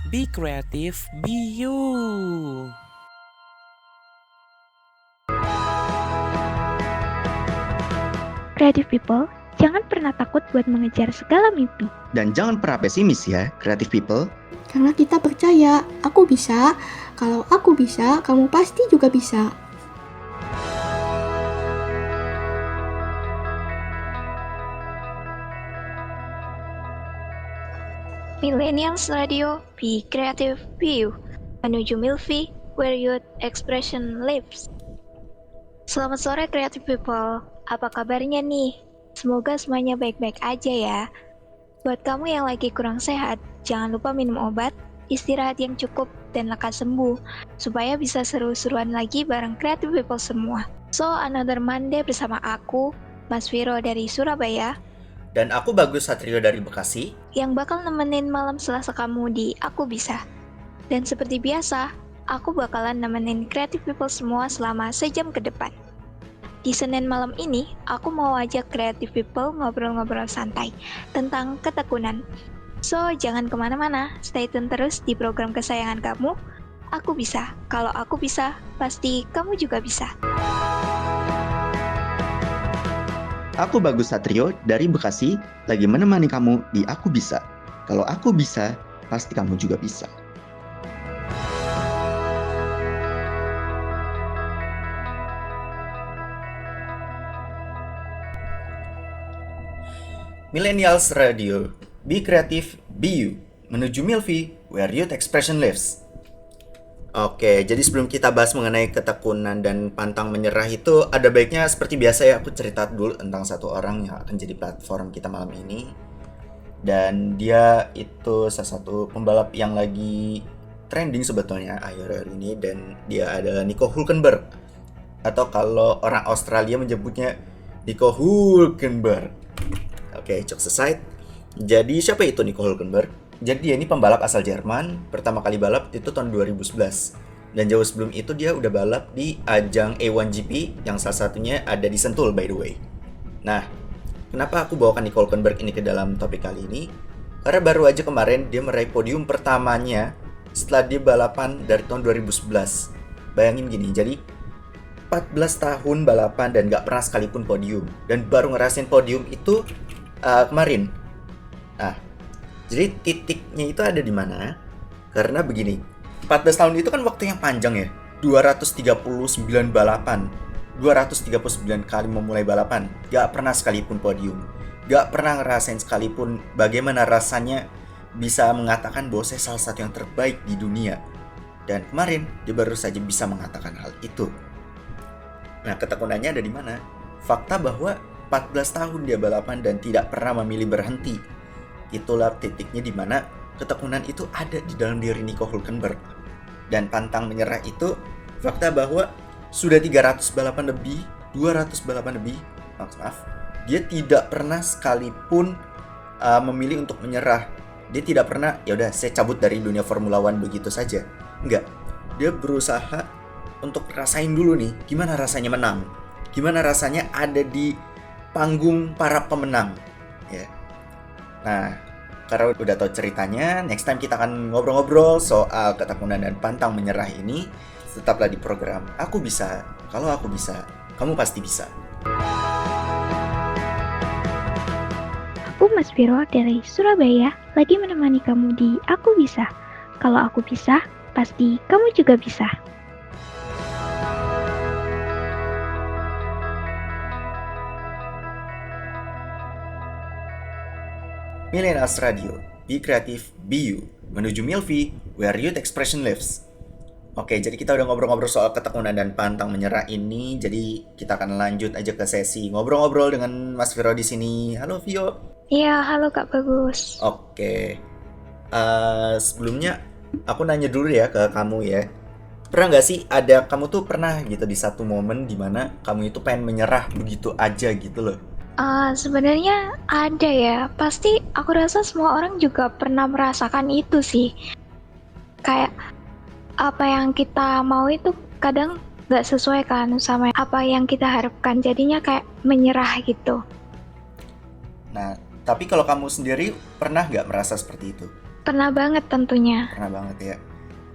Be creative, be you. Creative people, jangan pernah takut buat mengejar segala mimpi. Dan jangan pernah pesimis ya, creative people. Karena kita percaya, aku bisa. Kalau aku bisa, kamu pasti juga bisa. Millennials Radio, be creative, be you. Menuju Milvi, where youth expression lives. Selamat sore creative people, apa kabarnya nih? Semoga semuanya baik-baik aja ya. Buat kamu yang lagi kurang sehat, jangan lupa minum obat, istirahat yang cukup, dan lekas sembuh, supaya bisa seru-seruan lagi bareng creative people semua. So, another Monday bersama aku, Mas Viro dari Surabaya, dan aku Bagus Satrio dari Bekasi, yang bakal nemenin malam Selasa kamu di Aku Bisa. Dan seperti biasa, aku bakalan nemenin creative people semua selama sejam ke depan. Di Senin malam ini, aku mau ajak creative people ngobrol-ngobrol santai tentang ketekunan. So, jangan kemana-mana, stay tune terus di program kesayangan kamu, Aku Bisa. Kalau aku bisa, pasti kamu juga bisa. Aku Bagus Satrio dari Bekasi, lagi menemani kamu di Aku Bisa. Kalau aku bisa, pasti kamu juga bisa. Millennials Radio, be creative, be you. Menuju Milvi, where youth expression lives. Oke, jadi sebelum kita bahas mengenai ketekunan dan pantang menyerah itu, ada baiknya seperti biasa ya, aku cerita dulu tentang satu orang yang akan jadi platform kita malam ini. Dan dia itu salah satu pembalap yang lagi trending sebetulnya akhir-akhir ini, dan dia adalah Nico Hulkenberg. Atau kalau orang Australia menyebutnya Nico Hulkenberg. Oke, jokes aside. Jadi siapa itu Nico Hulkenberg? Jadi dia ini pembalap asal Jerman, pertama kali balap itu tahun 2011. Dan jauh sebelum itu dia udah balap di ajang A1GP yang salah satunya ada di Sentul by the way. Nah, kenapa aku bawakan Nico Hulkenberg ini ke dalam topik kali ini? Karena baru aja kemarin dia meraih podium pertamanya setelah dia balapan dari tahun 2011. Bayangin gini, jadi 14 tahun balapan dan gak pernah sekalipun podium. Dan baru ngerasain podium itu kemarin. Nah, jadi titiknya itu ada di mana? Karena begini, 14 tahun itu kan waktu yang panjang ya. 239 balapan. 239 kali memulai balapan. Gak pernah sekalipun podium. Gak pernah ngerasain sekalipun bagaimana rasanya bisa mengatakan bahwa saya salah satu yang terbaik di dunia. Dan kemarin dia baru saja bisa mengatakan hal itu. Nah, ketekunannya ada di mana? Fakta bahwa 14 tahun dia balapan dan tidak pernah memilih berhenti. Itulah titiknya di mana ketekunan itu ada di dalam diri Nico Hulkenberg. Dan pantang menyerah itu fakta bahwa sudah 300 balapan lebih, 200 balapan lebih, maaf, dia tidak pernah sekalipun memilih untuk menyerah. Dia tidak pernah, ya udah saya cabut dari dunia Formula One begitu saja. Enggak. Dia berusaha untuk rasain dulu nih, gimana rasanya menang. Gimana rasanya ada di panggung para pemenang, ya. Nah, karena udah tahu ceritanya, next time kita akan ngobrol-ngobrol soal ketekunan dan pantang menyerah ini. Tetaplah di program Aku Bisa. Kalau aku bisa, kamu pasti bisa. Aku Mas Viro dari Surabaya, lagi menemani kamu di Aku Bisa. Kalau aku bisa, pasti kamu juga bisa. Millennials Radio, be creative, be you. Menuju Milvi, where youth expression lives. Oke, jadi kita udah ngobrol-ngobrol soal ketekunan dan pantang menyerah ini. Jadi kita akan lanjut aja ke sesi ngobrol-ngobrol dengan Mas Viro di sini. Halo Vio. Iya, halo Kak Bagus. Oke. Sebelumnya aku nanya dulu ya ke kamu ya. Pernah nggak sih kamu tuh pernah gitu di satu momen dimana kamu itu pengen menyerah begitu aja gitu loh? Sebenarnya ada ya. Pasti aku rasa semua orang juga pernah merasakan itu sih. Kayak apa yang kita mau itu kadang nggak sesuai kan sama apa yang kita harapkan. Jadinya kayak menyerah gitu. Nah, Tapi kalau kamu sendiri pernah nggak merasa seperti itu? Pernah banget tentunya. Pernah banget ya.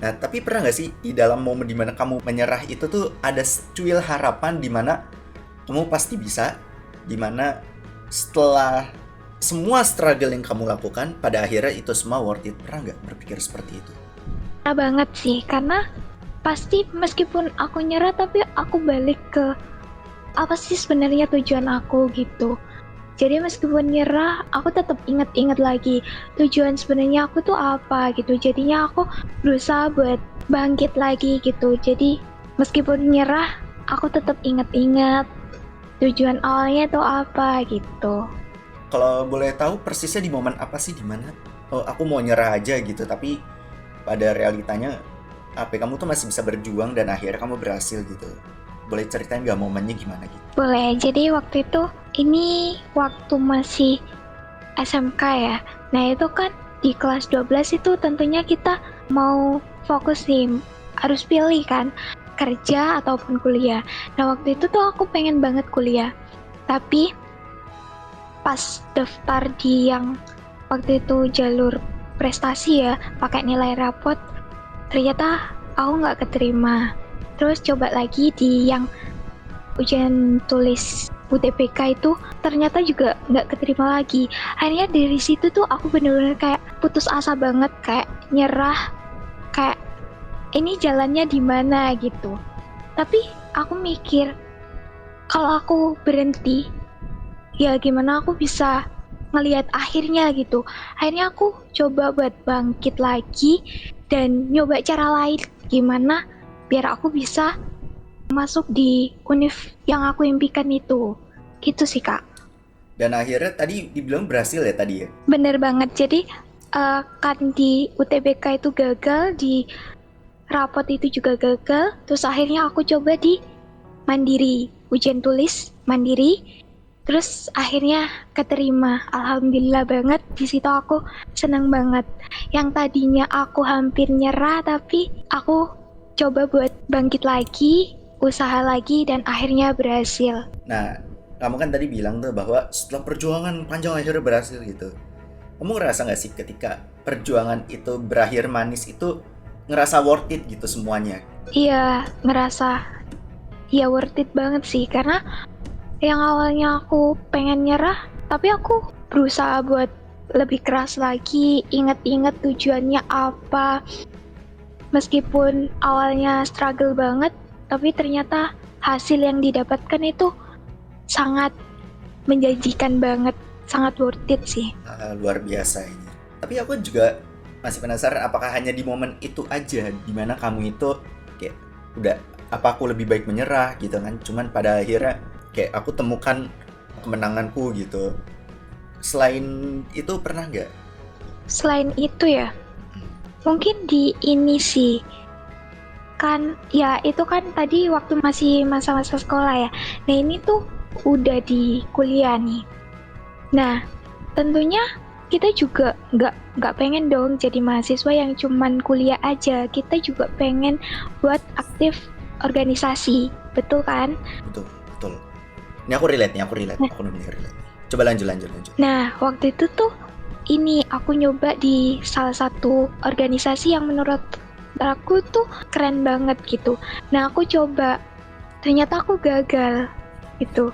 Nah, tapi pernah nggak sih di dalam momen dimana kamu menyerah itu tuh ada secuil harapan dimana kamu pasti bisa, dimana setelah semua struggle yang kamu lakukan, pada akhirnya itu semua worth it. Pernah nggak berpikir seperti itu? Pernah banget sih, karena pasti meskipun aku nyerah tapi aku balik ke apa sih sebenarnya tujuan aku gitu. Jadi meskipun nyerah, aku tetap inget-inget lagi tujuan sebenarnya aku tuh apa gitu. Jadinya aku berusaha buat bangkit lagi gitu. Jadi meskipun nyerah, aku tetap inget-inget tujuan awalnya tuh apa gitu. Kalau boleh tahu persisnya di momen apa sih dimana aku mau nyerah aja gitu, tapi pada realitanya kamu tuh masih bisa berjuang dan akhirnya kamu berhasil gitu. Boleh ceritain nggak momennya gimana gitu? Boleh, jadi waktu itu, ini waktu masih SMK ya. Nah itu kan di kelas 12 itu tentunya kita mau fokus nih, harus pilih kan, kerja ataupun kuliah. Nah waktu itu tuh aku pengen banget kuliah. Tapi pas daftar di yang waktu itu jalur prestasi ya, pakai nilai rapot, ternyata aku nggak keterima. Terus coba lagi di yang ujian tulis UTBK itu ternyata juga nggak keterima lagi. Akhirnya dari situ tuh aku bener-bener kayak putus asa banget, kayak nyerah, kayak ini jalannya di mana gitu. Tapi aku mikir kalau aku berhenti, ya gimana aku bisa ngelihat akhirnya gitu. Akhirnya aku coba buat bangkit lagi dan nyoba cara lain gimana biar aku bisa masuk di univ yang aku impikan itu. Gitu sih Kak. Dan akhirnya tadi dibilang berhasil ya tadi ya? Bener banget. Jadi kan di UTBK itu gagal, di rapot itu juga gagal. Terus akhirnya aku coba di mandiri, ujian tulis mandiri. Terus akhirnya keterima. Alhamdulillah banget. Di situ aku senang banget. Yang tadinya aku hampir nyerah, tapi aku coba buat bangkit lagi, usaha lagi, dan akhirnya berhasil. Nah, kamu kan tadi bilang tuh bahwa setelah perjuangan panjang akhirnya berhasil gitu. Kamu ngerasa nggak sih ketika perjuangan itu berakhir manis itu ngerasa worth it gitu semuanya? Iya, ngerasa ya worth it banget sih. Karena yang awalnya aku pengen nyerah, tapi aku berusaha buat lebih keras lagi, inget-inget tujuannya apa. Meskipun awalnya struggle banget, tapi ternyata hasil yang didapatkan itu sangat menjanjikan banget, sangat worth it sih. Luar biasa ini. Tapi aku juga masih penasaran apakah hanya di momen itu aja dimana kamu itu kayak udah apa aku lebih baik menyerah gitu kan. Cuman pada akhirnya kayak aku temukan kemenanganku gitu. Selain itu pernah nggak? Selain itu ya, mungkin di ini sih, kan ya itu kan tadi waktu masih masa-masa sekolah ya. Nah ini tuh udah di kuliah nih. Nah tentunya kita juga nggak pengen dong jadi mahasiswa yang cuman kuliah aja. Kita juga pengen buat aktif organisasi, betul kan? Betul. Ini aku relate. Aku benar-benar relate. Coba lanjut. Nah waktu itu tuh ini aku nyoba di salah satu organisasi yang menurut aku tuh keren banget gitu. Nah aku coba, ternyata aku gagal gitu.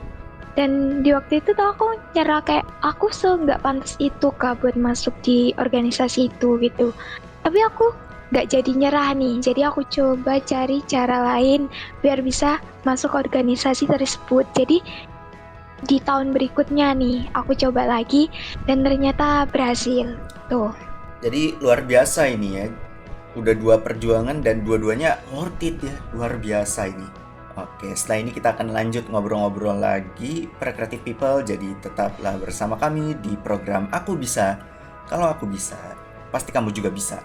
Dan di waktu itu tuh aku nyerah kayak aku nggak pantas itu Kak buat masuk di organisasi itu gitu. Tapi aku nggak jadi nyerah nih. Jadi aku coba cari cara lain biar bisa masuk organisasi tersebut. Jadi di tahun berikutnya nih aku coba lagi dan ternyata berhasil tuh. Jadi luar biasa ini ya. Udah 2 perjuangan dan dua-duanya worth it ya. Luar biasa ini. Oke, setelah ini kita akan lanjut ngobrol-ngobrol lagi para creative people. Jadi tetaplah bersama kami di program Aku Bisa. Kalau aku bisa, pasti kamu juga bisa.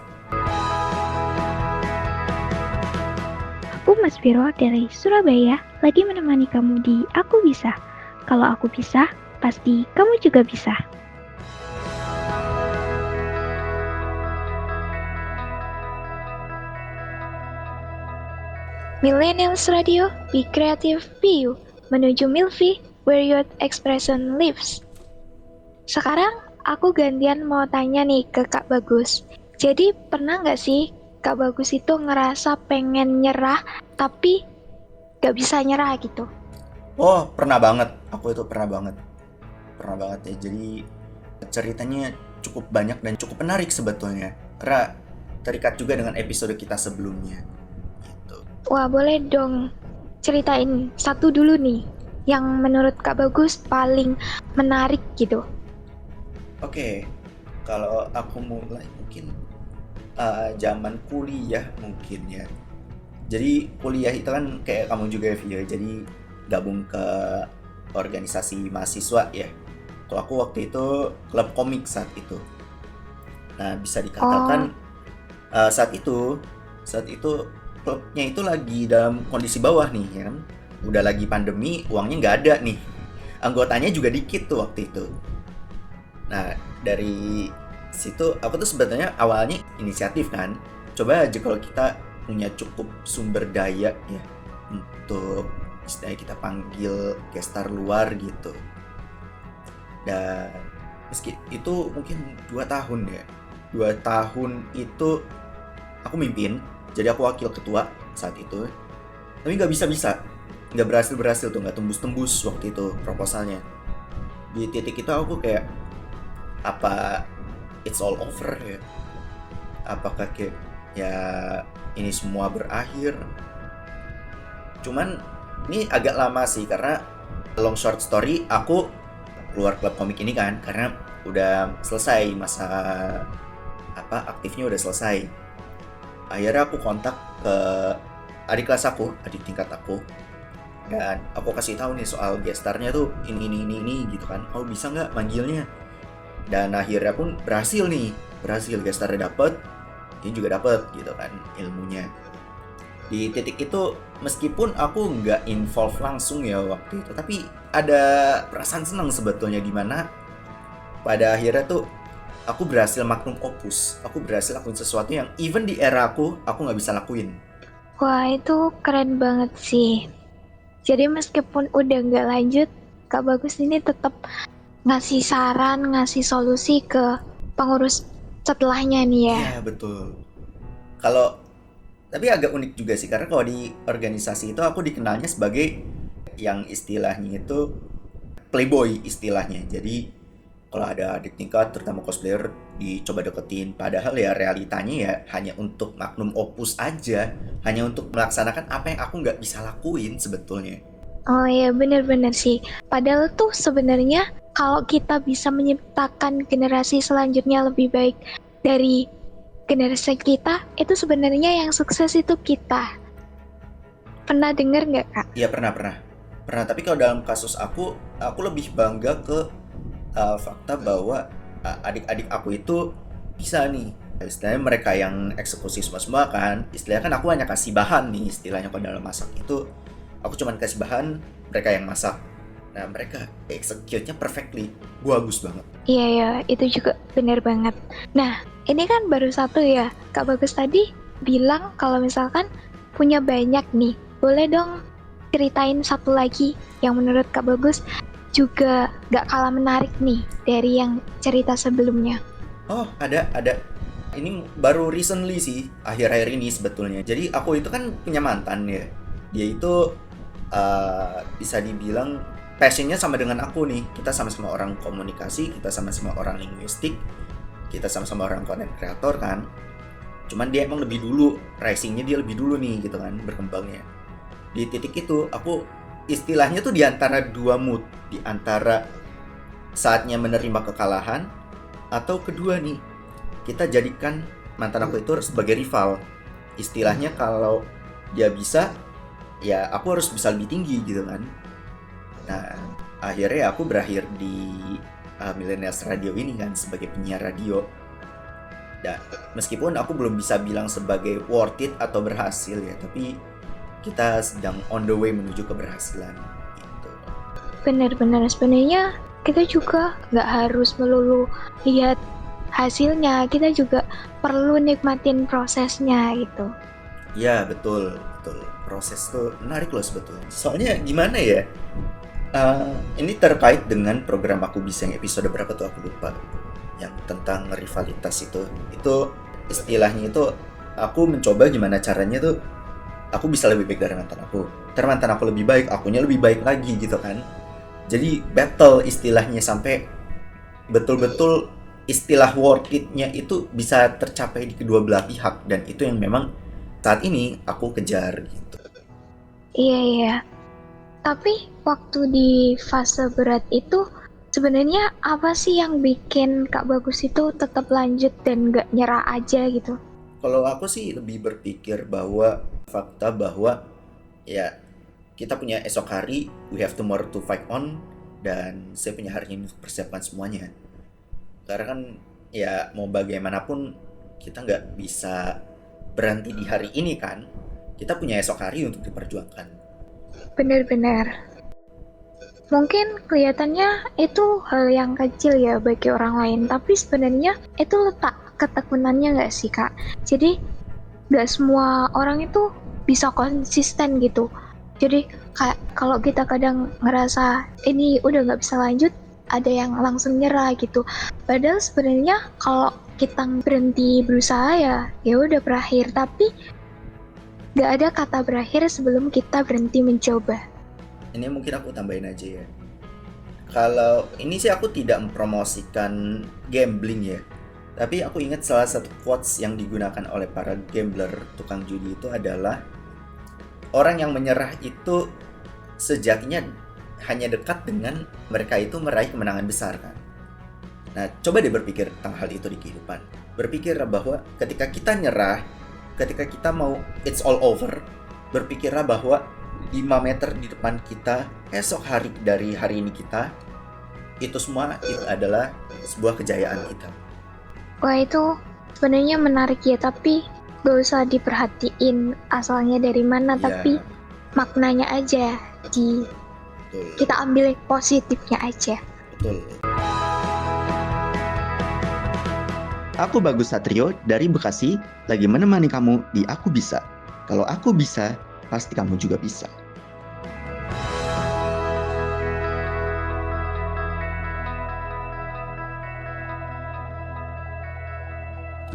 Aku Mas Viro dari Surabaya, lagi menemani kamu di Aku Bisa. Kalau aku bisa, pasti kamu juga bisa. Millennials Radio, Be Creative, Be You, menuju Milfi, where your expression lives. Sekarang aku gantian mau tanya nih ke Kak Bagus. Jadi pernah nggak sih Kak Bagus itu ngerasa pengen nyerah tapi nggak bisa nyerah gitu? Oh, pernah banget. Aku itu pernah banget. Pernah banget ya. Jadi ceritanya cukup banyak dan cukup menarik sebetulnya. Karena terikat juga dengan episode kita sebelumnya. Gitu. Wah, boleh dong ceritain satu dulu nih yang menurut Kak Bagus paling menarik gitu. Oke, kalau aku mulai mungkin zaman kuliah mungkin ya. Jadi kuliah itu kan kayak kamu juga ya, Via. Jadi gabung ke organisasi mahasiswa ya. Kalau aku waktu itu klub komik saat itu. Nah, bisa dikatakan saat itu klubnya itu lagi dalam kondisi bawah nih ya kan. Udah lagi pandemi, uangnya nggak ada nih. Anggotanya juga dikit tuh waktu itu. Nah, dari situ aku tuh sebetulnya awalnya inisiatif kan. Coba aja kalau kita punya cukup sumber daya ya untuk istilahnya kita panggil gestar luar gitu. Dan meski itu mungkin 2 tahun ya. 2 tahun itu aku mimpin, jadi aku wakil ketua saat itu. Tapi nggak berhasil tuh, nggak tembus waktu itu proposalnya. Di titik itu aku kayak, apa it's all over ya? Apakah kayak ya ini semua berakhir? Cuman ini agak lama sih, karena long short story, aku keluar klub komik ini kan karena udah selesai masa aktifnya udah selesai. Akhirnya aku kontak ke adik tingkat aku, dan aku kasih tahu nih soal gestarnya tuh ini gitu kan. Oh, bisa nggak manggilnya? Dan akhirnya pun berhasil gestarnya dapet, ini juga dapet gitu kan ilmunya. Di titik itu meskipun aku nggak involve langsung ya waktu itu, tapi ada perasaan senang sebetulnya, dimana pada akhirnya tuh aku berhasil magnum opus. Aku berhasil lakuin sesuatu yang even di era aku nggak bisa lakuin. Wah, itu keren banget sih. Jadi meskipun udah nggak lanjut, Kak Bagus ini tetap ngasih saran, ngasih solusi ke pengurus setelahnya nih ya. Iya, betul. Tapi agak unik juga sih, karena kalau di organisasi itu aku dikenalnya sebagai yang istilahnya itu playboy istilahnya. Jadi kalau ada adik tingkat, terutama cosplayer, dicoba deketin. Padahal ya realitanya ya hanya untuk magnum opus aja, hanya untuk melaksanakan apa yang aku nggak bisa lakuin sebetulnya. Oh iya, bener-bener sih. Padahal tuh sebenarnya kalau kita bisa menciptakan generasi selanjutnya lebih baik dari generasi kita, itu sebenarnya yang sukses itu kita. Pernah denger nggak, Kak? Iya, pernah. Tapi kalau dalam kasus aku lebih bangga ke fakta bahwa adik-adik aku itu bisa nih. Istilahnya mereka yang eksekusi semua kan. Istilahnya kan aku hanya kasih bahan nih, istilahnya kalau dalam masak itu. Aku cuma kasih bahan, mereka yang masak. Nah, mereka execute-nya perfectly. Bagus banget. Iya, itu juga benar banget. Nah, ini kan baru satu ya. Kak Bagus tadi bilang kalau misalkan punya banyak nih. Boleh dong ceritain satu lagi yang menurut Kak Bagus juga gak kalah menarik nih dari yang cerita sebelumnya. Oh, ada. Ini baru recently sih, akhir-akhir ini sebetulnya. Jadi aku itu kan punya mantan ya. Dia itu bisa dibilang passionnya sama dengan aku nih. Kita sama-sama orang komunikasi, kita sama-sama orang linguistik, kita sama-sama orang content creator kan. Cuman dia emang lebih dulu, risingnya dia lebih dulu nih gitu kan, berkembangnya. Di titik itu aku istilahnya tuh di antara dua mood, di antara saatnya menerima kekalahan, atau kedua nih, kita jadikan mantan aku itu sebagai rival. Istilahnya kalau dia bisa, ya aku harus bisa lebih tinggi gitu kan. Nah, akhirnya aku berakhir di Millennials Radio ini kan sebagai penyiar radio. Dan meskipun aku belum bisa bilang sebagai worth it atau berhasil ya, tapi kita sedang on the way menuju keberhasilan gitu. Benar-benar sebenarnya kita juga nggak harus melulu lihat hasilnya, kita juga perlu nikmatin prosesnya gitu. Ya, betul. Proses tuh menarik loh sebetulnya. Soalnya gimana ya? Ini terkait dengan program Aku Bisa yang episode berapa tuh aku lupa. yang tentang rivalitas itu istilahnya itu aku mencoba gimana caranya tuh aku bisa lebih baik dari mantan aku. Ntar mantan aku lebih baik, akunya lebih baik lagi gitu kan. Jadi battle istilahnya sampai betul-betul istilah worth it-nya itu bisa tercapai di kedua belah pihak, dan itu yang memang saat ini aku kejar gitu. Iya. Tapi waktu di fase berat itu sebenarnya apa sih yang bikin Kak Bagus itu tetap lanjut dan gak nyerah aja gitu? Kalau aku sih lebih berpikir bahwa fakta bahwa ya kita punya esok hari, we have tomorrow to fight on, dan saya punya hari ini untuk persiapkan semuanya. Karena kan ya mau bagaimanapun kita nggak bisa berhenti di hari ini kan. Kita punya esok hari untuk diperjuangkan. Benar-benar. Mungkin kelihatannya itu hal yang kecil ya bagi orang lain, tapi sebenarnya itu letak ketekunannya nggak sih Kak? Jadi nggak semua orang itu bisa konsisten gitu. Jadi kayak kalau kita kadang ngerasa ini udah nggak bisa lanjut, ada yang langsung nyerah gitu. Padahal sebenarnya kalau kita berhenti berusaha ya udah berakhir. Tapi nggak ada kata berakhir sebelum kita berhenti mencoba. Ini mungkin aku tambahin aja ya. Kalau ini sih aku tidak mempromosikan gambling ya. Tapi aku ingat salah satu quotes yang digunakan oleh para gambler, tukang judi itu adalah orang yang menyerah itu sejatinya hanya dekat dengan mereka itu meraih kemenangan besar kan. Nah, coba deh berpikir tentang hal itu di kehidupan. Berpikir bahwa ketika kita nyerah, ketika kita mau it's all over, berpikirlah bahwa 5 meter di depan kita, esok hari dari hari ini kita, itu semua itu adalah sebuah kejayaan kita. Wah, itu sebenarnya menarik ya, tapi gak usah diperhatiin asalnya dari mana, tapi maknanya aja Betul. kita ambil positifnya aja. Betul. Aku Bagus Satrio dari Bekasi, lagi menemani kamu di Aku Bisa. Kalau aku bisa, pasti kamu juga bisa.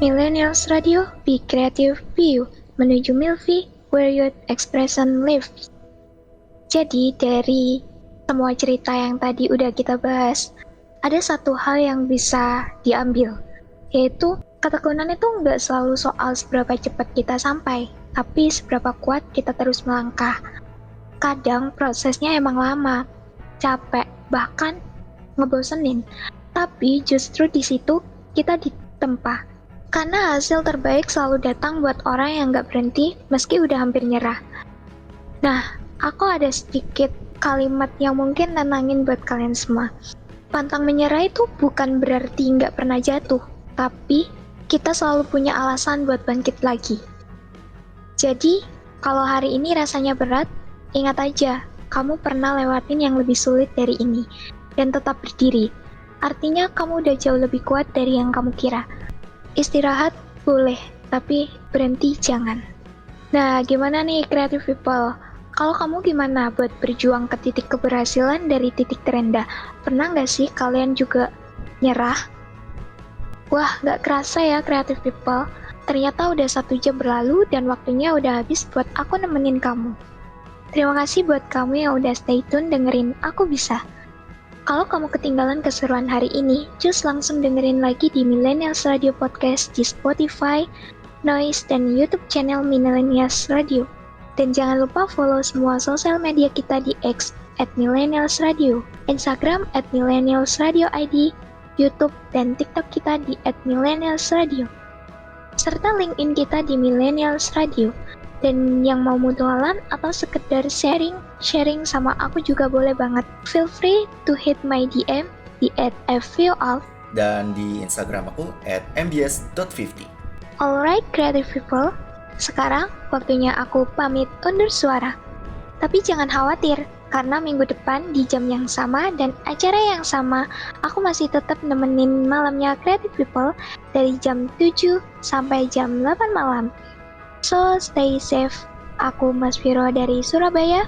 Millennials Radio, Be Creative, Be You, menuju Milfi, where your expression lives. Jadi dari semua cerita yang tadi udah kita bahas, ada satu hal yang bisa diambil, yaitu ketekunan itu nggak selalu soal seberapa cepat kita sampai, tapi seberapa kuat kita terus melangkah. Kadang prosesnya emang lama, capek, bahkan ngebosenin, tapi justru di situ kita ditempa. Karena hasil terbaik selalu datang buat orang yang nggak berhenti meski udah hampir nyerah. Nah, aku ada sedikit kalimat yang mungkin nenangin buat kalian semua. Pantang menyerah itu bukan berarti nggak pernah jatuh, tapi kita selalu punya alasan buat bangkit lagi. Jadi, kalau hari ini rasanya berat, ingat aja, kamu pernah lewatin yang lebih sulit dari ini, dan tetap berdiri. Artinya kamu udah jauh lebih kuat dari yang kamu kira. Istirahat boleh, tapi berhenti jangan. Nah, gimana nih creative people? Kalau kamu gimana buat berjuang ke titik keberhasilan dari titik terendah? Pernah nggak sih kalian juga nyerah? Wah, nggak kerasa ya creative people. Ternyata udah 1 jam berlalu dan waktunya udah habis buat aku nemenin kamu. Terima kasih buat kamu yang udah stay tune dengerin Aku Bisa. Kalau kamu ketinggalan keseruan hari ini, just langsung dengerin lagi di Millennials Radio Podcast di Spotify, Noise, dan YouTube channel Millennials Radio. Dan jangan lupa follow semua sosial media kita di X @millennialsradio, Instagram @millennialsradioid, YouTube dan TikTok kita di @millennialsradio, serta LinkedIn kita di Millennials Radio. Dan yang mau mutualan atau sekedar sharing sama aku juga boleh banget. Feel free to hit my DM di @fvoalf Dan di Instagram aku @mbs.50. Alright creative people, sekarang waktunya aku pamit undur suara. Tapi jangan khawatir, karena minggu depan di jam yang sama dan acara yang sama, aku masih tetap nemenin malamnya creative people dari jam 7 sampai jam 8 malam. So, stay safe. Aku Mas Viro dari Surabaya.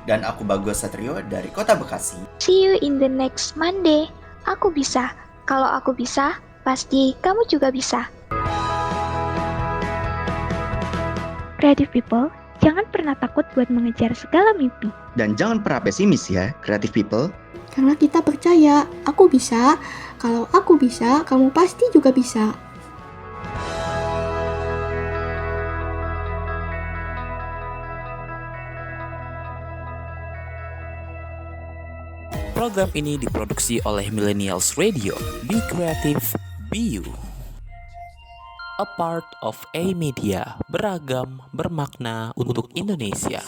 Dan aku Bagus Satrio dari Kota Bekasi. See you in the next Monday. Aku bisa. Kalau aku bisa, pasti kamu juga bisa. Creative people, jangan pernah takut buat mengejar segala mimpi. Dan jangan pernah pesimis ya, creative people. Karena kita percaya, aku bisa. Kalau aku bisa, kamu pasti juga bisa. Program ini diproduksi oleh Millennials Radio. Be creative, be you. A part of A Media, beragam, bermakna untuk Indonesia.